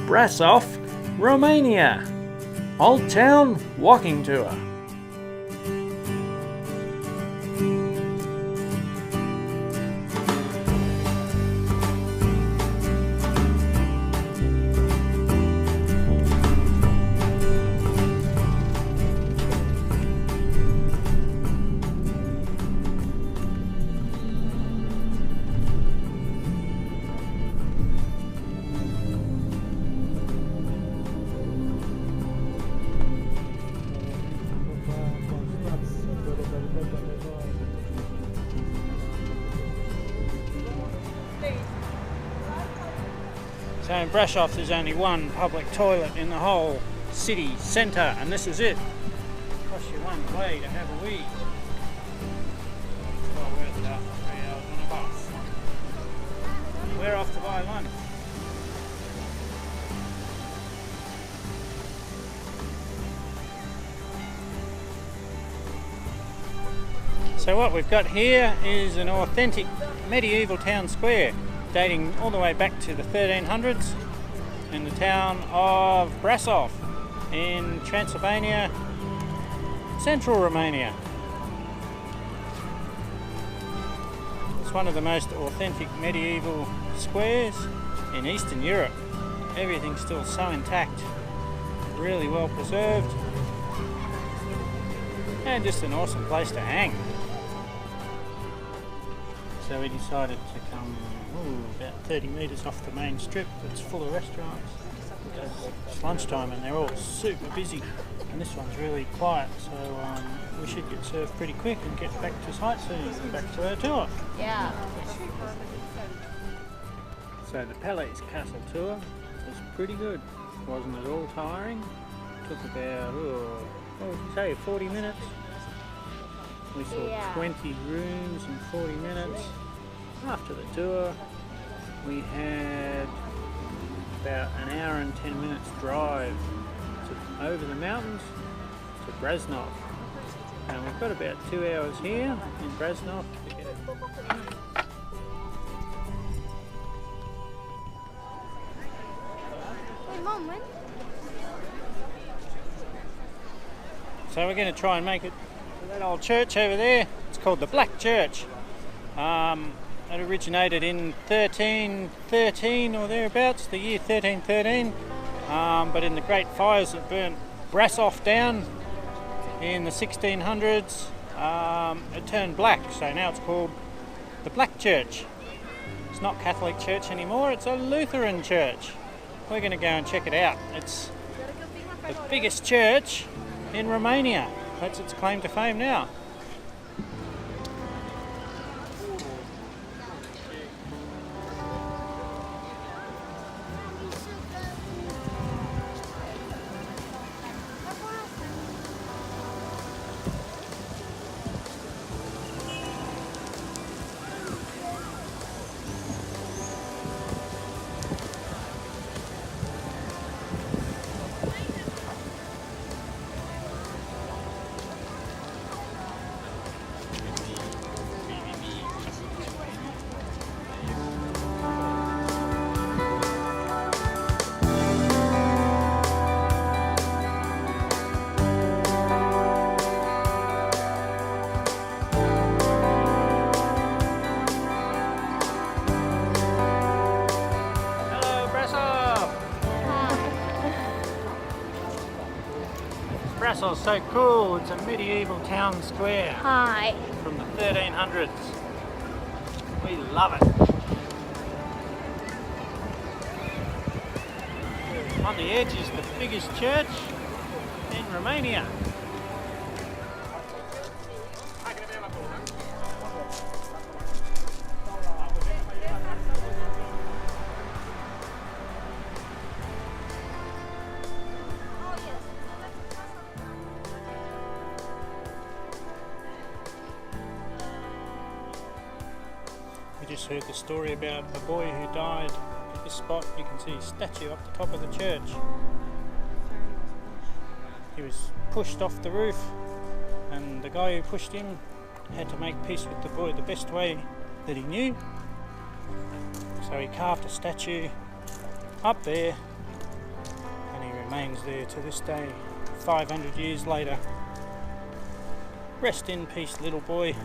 Brasov Romania, Old Town Walking Tour. So in Brașov there's only one public toilet in the whole city centre, and this is it. Costs you one way to have a wee. It's well worth it after 3 hours on a bus. We're off to buy lunch. So what we've got here is an authentic medieval town square, dating all the way back to the 1300s in the town of Brasov in Transylvania, central Romania. It's one of the most authentic medieval squares in Eastern Europe. Everything's still so intact, really well preserved, and just an awesome place to hang. So we decided to come about 30 metres off the main strip that's full of restaurants. It's lunchtime and they're all super busy, and this one's really quiet, so we should get served pretty quick and get back to sightseeing and back to our tour. Yeah. So the Bran Castle tour was pretty good. Wasn't at all tiring. Took about, what would you say, 40 minutes. We saw 20 rooms in 40 minutes. After the tour, we had about an hour and 10 minutes drive over the mountains to Brașov. And we've got about 2 hours here in Brașov to get it. So we're going to try and make it to that old church over there. It's called the Black Church. It originated in 1313 or thereabouts, the year 1313. But in the great fires that burnt Brașov down in the 1600s, it turned black. So now it's called the Black Church. It's not Catholic Church anymore, it's a Lutheran church. We're going to go and check it out. It's the biggest church in Romania. That's its claim to fame now. Brasov's so cool. It's a medieval town square. Hi. From the 1300s. We love it. On the edge is the biggest church in Romania. We just heard the story about a boy who died at this spot. You can see his statue up the top of the church. He was pushed off the roof, and the guy who pushed him had to make peace with the boy the best way that he knew. So he carved a statue up there remains there to this day, 500 years later. Rest in peace, little boy.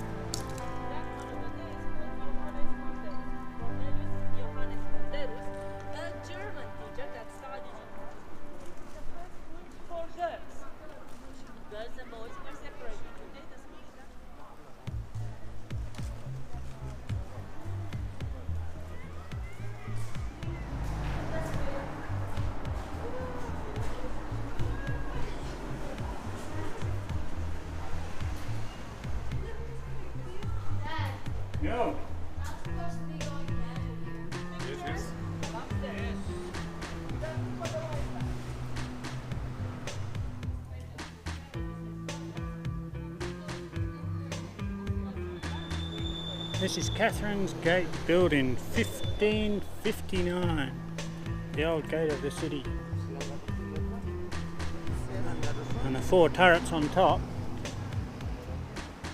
Yo. This is Catherine's Gate built in 1559, the old gate of the city. And the 4 turrets on top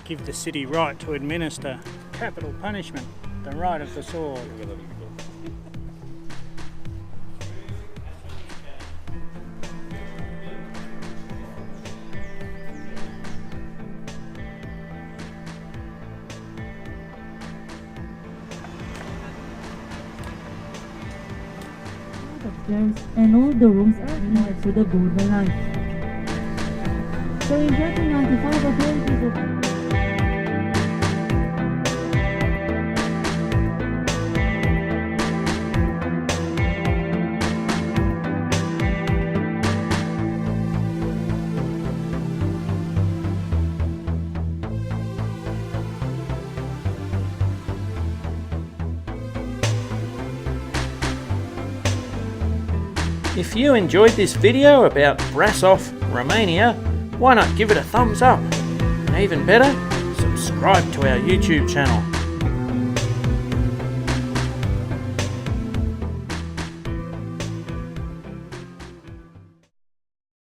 give the city right to administer capital punishment, the right of the sword. And all the rooms are next to the Golden Line. So in 1995, authorities of If you enjoyed this video about Brasov Romania, why not give it a thumbs up? And even better, subscribe to our YouTube channel.